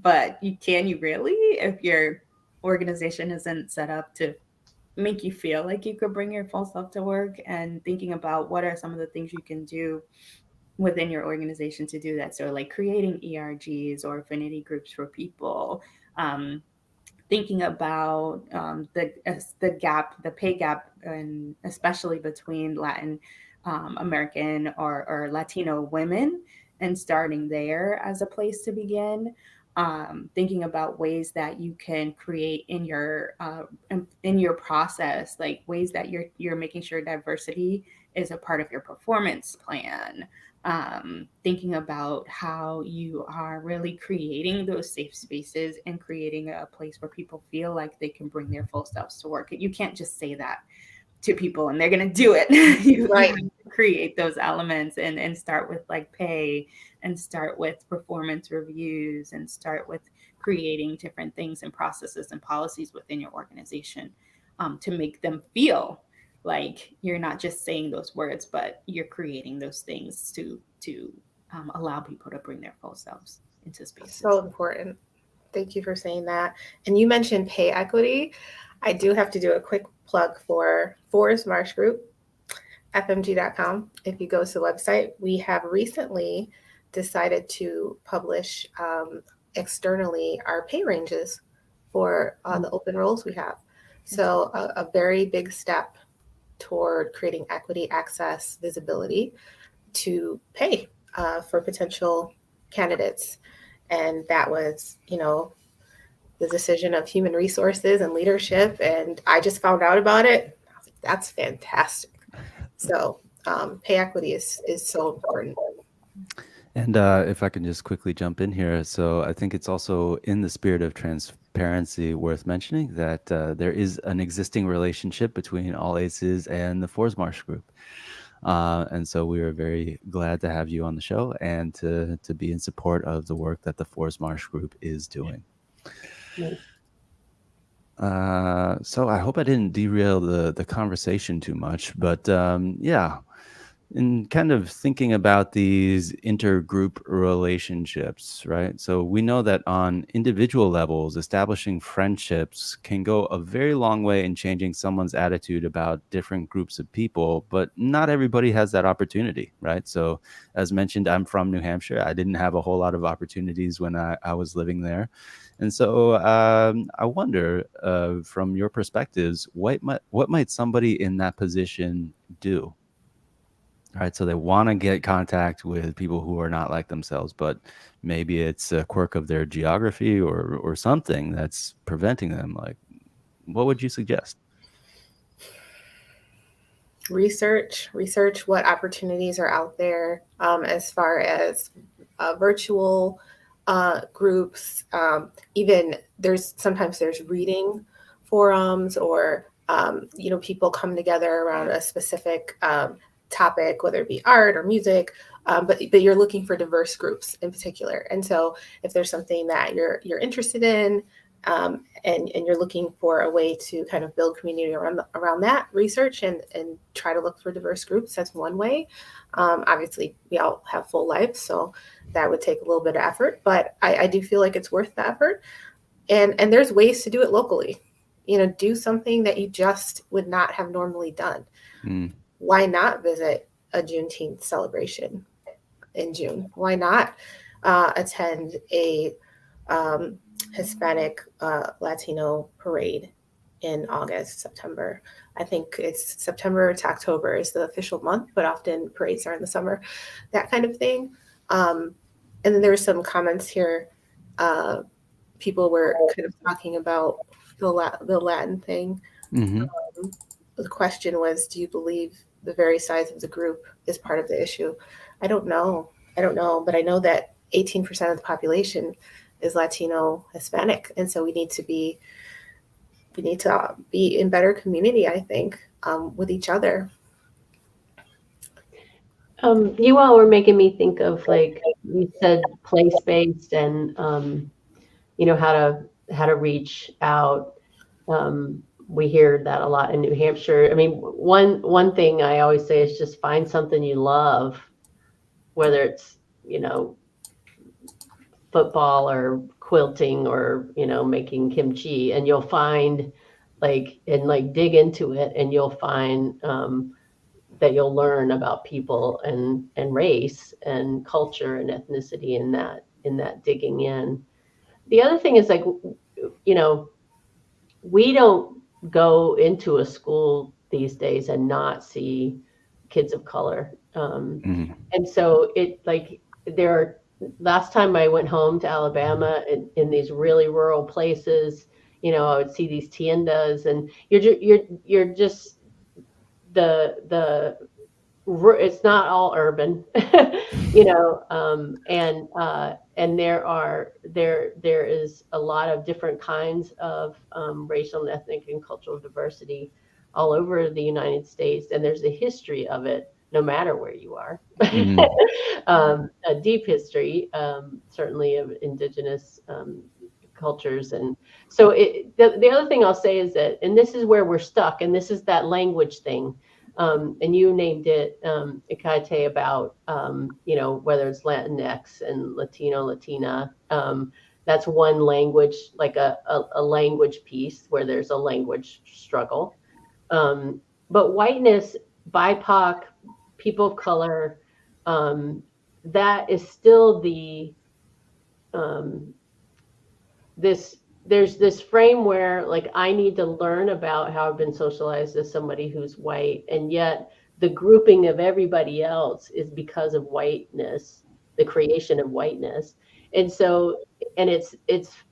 [SPEAKER 4] but can you really, if your organization isn't set up to make you feel like you could bring your full self to work? And thinking about what are some of the things you can do within your organization to do that. So like creating ERGs or affinity groups for people, thinking about the pay gap, and especially between Latin American or Latino women, and starting there as a place to begin. Thinking about ways that you can create in your process, like ways that you're making sure diversity is a part of your performance plan. Thinking about how you are really creating those safe spaces and creating a place where people feel like they can bring their full selves to work. You can't just say that to people and they're going to do it. you have to create those elements, and start with like pay, and start with performance reviews, and start with creating different things and processes and policies within your organization, to make them feel like you're not just saying those words, but you're creating those things to allow people to bring their full selves into spaces.
[SPEAKER 2] So important. Thank you for saying that. And you mentioned pay equity. I do have to do a quick plug for Fors Marsh Group, fmg.com. If you go to the website, we have recently decided to publish externally our pay ranges for the open roles we have. So a very big step toward creating equity, access, visibility to pay for potential candidates. And that was, the decision of human resources and leadership. And I just found out about it. I was like, that's fantastic. So pay equity is so important.
[SPEAKER 1] And if I can just quickly jump in here. So I think it's also in the spirit of transparency worth mentioning that there is an existing relationship between All Aces and the Fors Marsh Group. And so we are very glad to have you on the show and to be in support of the work that the Fors Marsh Group is doing. So I hope I didn't derail the conversation too much, but yeah, in kind of thinking about these intergroup relationships, right? So we know that on individual levels, establishing friendships can go a very long way in changing someone's attitude about different groups of people, but not everybody has that opportunity, right? So as mentioned, I'm from New Hampshire. I didn't have a whole lot of opportunities when I was living there. And so I wonder, from your perspectives, what might somebody in that position do? Right, so they want to get contact with people who are not like themselves, but maybe it's a quirk of their geography or something that's preventing them. Like, what would you suggest?
[SPEAKER 2] Research what opportunities are out there as far as virtual groups. Even sometimes there's reading forums, or people come together around a specific topic, whether it be art or music, but you're looking for diverse groups in particular. And so if there's something that you're interested in, and you're looking for a way to kind of build community around that, research and try to look for diverse groups, that's one way. Obviously, we all have full lives, so that would take a little bit of effort, but I do feel like it's worth the effort. And there's ways to do it locally. Do something that you just would not have normally done. Why not visit a Juneteenth celebration in June? Why not attend a Hispanic Latino parade in August, September? I think it's September to October is the official month, but often parades are in the summer, that kind of thing. And then there were some comments here. People were kind of talking about the Latin thing.
[SPEAKER 1] Mm-hmm.
[SPEAKER 2] The question was, do you believe the very size of the group is part of the issue? I don't know, but I know that 18% of the population is Latino Hispanic. And so we need to be in better community, I think, with each other.
[SPEAKER 3] You all were making me think of, like you said, place-based and, how to reach out. we hear that a lot in New Hampshire. I mean, one thing I always say is just find something you love, whether it's, football or quilting or, making kimchi, and you'll find dig into it, and you'll find that you'll learn about people and race and culture and ethnicity in that digging in. The other thing is we don't go into a school these days and not see kids of color. And so last time I went home to Alabama in these really rural places, I would see these tiendas, and you're just it's not all urban, and there is a lot of different kinds of racial and ethnic and cultural diversity all over the United States, and there's a history of it no matter where you are. A deep history, certainly, of indigenous cultures. And so the other thing I'll say is that, and this is where we're stuck, and this is that language thing. And you named it, Ekaete, about, whether it's Latinx and Latino, Latina. That's one language, like a language piece where there's a language struggle. But whiteness, BIPOC, people of color, that is still there's this frame where I need to learn about how I've been socialized as somebody who's white, and yet the grouping of everybody else is because of whiteness, the creation of whiteness. And so, and it's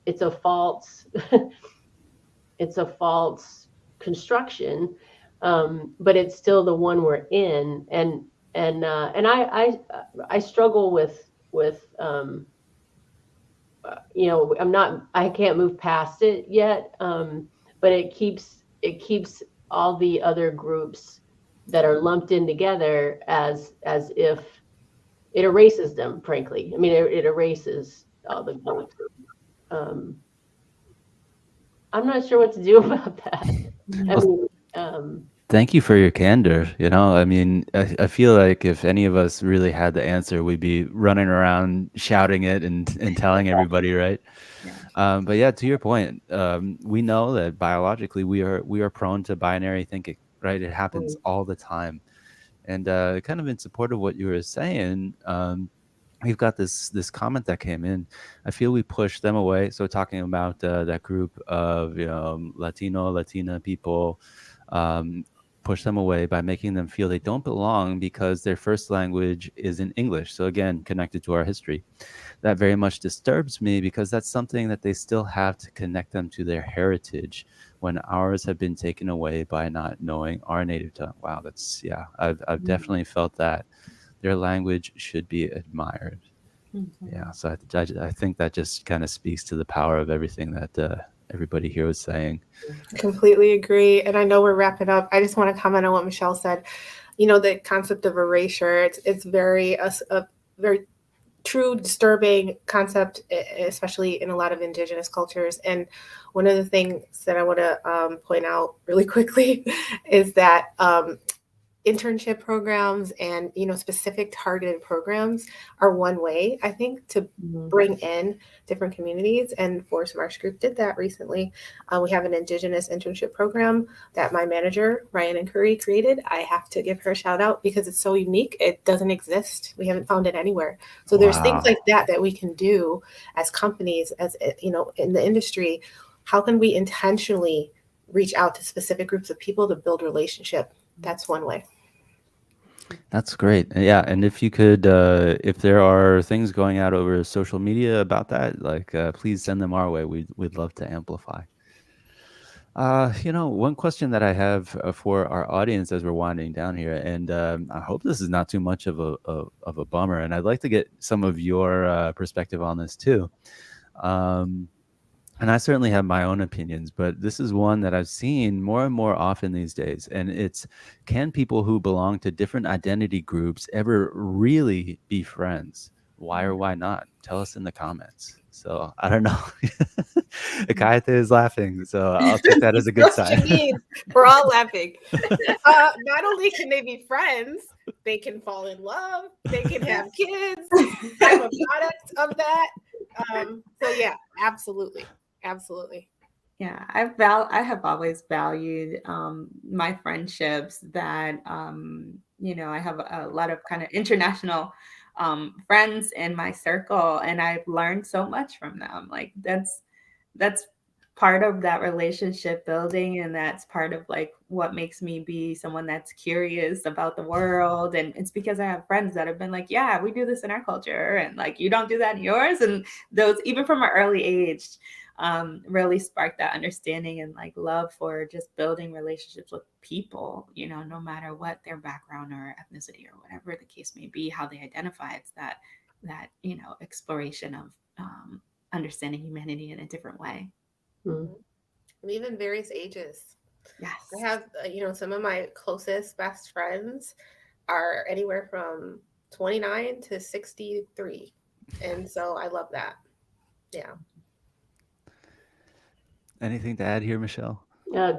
[SPEAKER 3] a false it's a false construction, but it's still the one we're in. And I struggle with I can't move past it yet, but it keeps all the other groups that are lumped in together as if it erases them, frankly. I mean, it erases all the groups. I'm not sure what to do about that.
[SPEAKER 1] Thank you for your candor. I mean, I feel like if any of us really had the answer, we'd be running around shouting it and telling everybody, right? But yeah, to your point, we know that biologically we are prone to binary thinking, right? It happens all the time. And kind of in support of what you were saying, we've got this comment that came in. I feel we push them away. So talking about that group of Latino, Latina people, push them away by making them feel they don't belong because their first language isn't English. So again, connected to our history. That very much disturbs me because that's something that they still have to connect them to their heritage when ours have been taken away by not knowing our native tongue. Wow, I've definitely felt that. Their language should be admired. Yeah, so I think that just kind of speaks to the power of everything that everybody here was saying.
[SPEAKER 2] Completely agree. And I know we're wrapping up. I just want to comment on what Michele said. The concept of erasure, it's very a very true, disturbing concept, especially in a lot of indigenous cultures. And one of the things that I want to point out really quickly is that internship programs and specific targeted programs are one way, I think, to bring in different communities. And Fors Marsh Group did that recently. We have an Indigenous internship program that my manager Ryan and Curry created. I have to give her a shout out because it's so unique. It doesn't exist. We haven't found it anywhere. So there's things like that we can do as companies, as in the industry. How can we intentionally reach out to specific groups of people to build relationship? That's one way.
[SPEAKER 1] That's great. Yeah. And if you could, if there are things going out over social media about that, please send them our way. We'd love to amplify. One question that I have for our audience as we're winding down here, and I hope this is not too much of a bummer, and I'd like to get some of your perspective on this too. And I certainly have my own opinions, but this is one that I've seen more and more often these days. And it's, can people who belong to different identity groups ever really be friends? Why or why not? Tell us in the comments. So I don't know. Ekaete is laughing, so I'll take that as a good sign.
[SPEAKER 2] Janine, we're all laughing. Not only can they be friends, they can fall in love. They can have kids. I'm a product of that. So yeah, absolutely.
[SPEAKER 4] Yeah, I have always valued my friendships that I have a lot of kind of international friends in my circle, and I've learned so much from them. Like that's part of that relationship building, and that's part of like what makes me be someone that's curious about the world. And it's because I have friends that have been like, yeah, we do this in our culture, and like you don't do that in yours. And those, even from an early age, really sparked that understanding and like love for just building relationships with people, no matter what their background or ethnicity or whatever the case may be, how they identify. It's that exploration of understanding humanity in a different way.
[SPEAKER 3] Mm.
[SPEAKER 2] And even various ages.
[SPEAKER 4] Yes.
[SPEAKER 2] I have, some of my closest best friends are anywhere from 29 to 63. And so I love that. Yeah.
[SPEAKER 1] Anything to add here, Michele?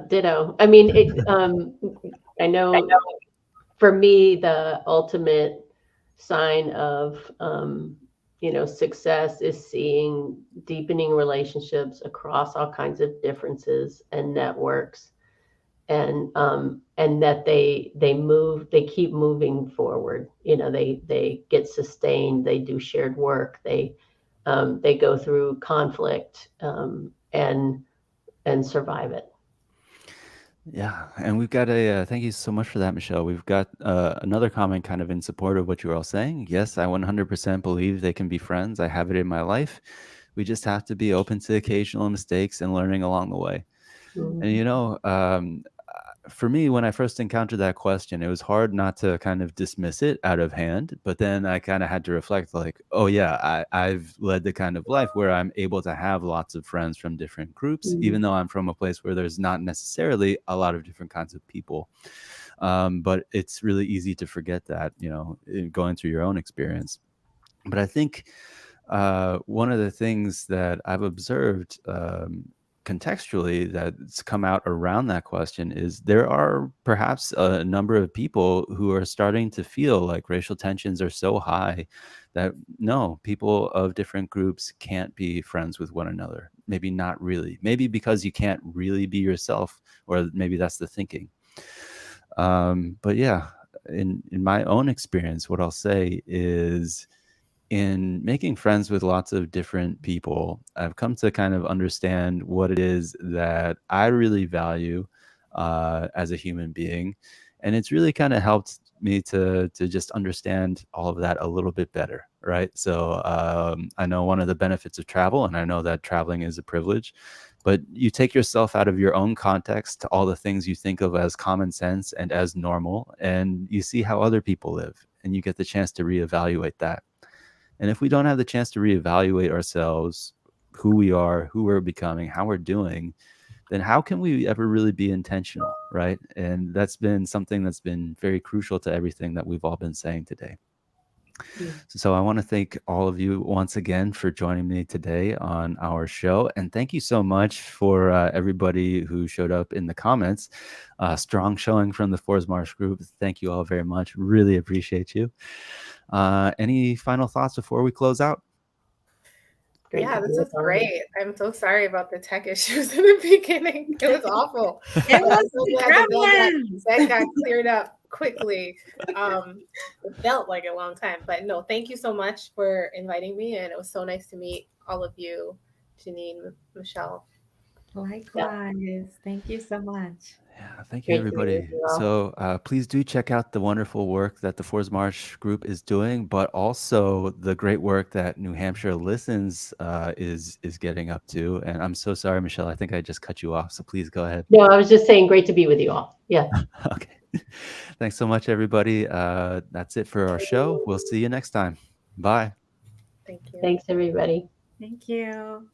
[SPEAKER 3] Ditto. I mean, I know for me, the ultimate sign of, success is seeing deepening relationships across all kinds of differences and networks, and that they keep moving forward. They get sustained, they do shared work, they go through conflict, and survive it.
[SPEAKER 1] Yeah, and we've got thank you so much for that, Michele. We've got another comment kind of in support of what you were all saying. Yes, I 100% believe they can be friends. I have it in my life. We just have to be open to occasional mistakes and learning along the way.
[SPEAKER 3] Mm-hmm.
[SPEAKER 1] And for me, when I first encountered that question, it was hard not to kind of dismiss it out of hand. But then I kind of had to reflect like, oh, yeah, I've led the kind of life where I'm able to have lots of friends from different groups, even though I'm from a place where there's not necessarily a lot of different kinds of people. But it's really easy to forget that, in going through your own experience. But I think one of the things that I've observed contextually that's come out around that question is there are perhaps a number of people who are starting to feel like racial tensions are so high that no, people of different groups can't be friends with one another. Maybe not really. Maybe because you can't really be yourself, or maybe that's the thinking. But yeah, in my own experience, what I'll say is, in making friends with lots of different people, I've come to kind of understand what it is that I really value as a human being. And it's really kind of helped me to just understand all of that a little bit better, right? So I know one of the benefits of travel, and I know that traveling is a privilege, but you take yourself out of your own context to all the things you think of as common sense and as normal, and you see how other people live, and you get the chance to reevaluate that. And if we don't have the chance to reevaluate ourselves, who we are, who we're becoming, how we're doing, then how can we ever really be intentional, right? And that's been something that's been very crucial to everything that we've all been saying today. So I want to thank all of you once again for joining me today on our show. And thank you so much for everybody who showed up in the comments. Strong showing from the Fors Marsh Group. Thank you all very much. Really appreciate you. Any final thoughts before we close out?
[SPEAKER 2] Yeah, this is great. I'm so sorry about the tech issues in the beginning. It was awful.
[SPEAKER 4] It was
[SPEAKER 2] so glad that got cleared up quickly. It felt like a long time, but no, thank you so much for inviting me, and it was so nice to meet all of you, Janine, Michele.
[SPEAKER 4] Likewise. Yeah. Thank you so much.
[SPEAKER 1] Yeah, thank you, everybody. So please do check out the wonderful work that the Fors Marsh Group is doing, but also the great work that New Hampshire Listens is getting up to. And I'm so sorry, Michele, I think I just cut you off, so please go ahead.
[SPEAKER 3] No, I was just saying great to be with you all. Yeah.
[SPEAKER 1] Okay. Thanks so much, everybody. That's it for our show. We'll see you next time. Bye.
[SPEAKER 2] Thank you.
[SPEAKER 3] Thanks, everybody.
[SPEAKER 4] Thank you.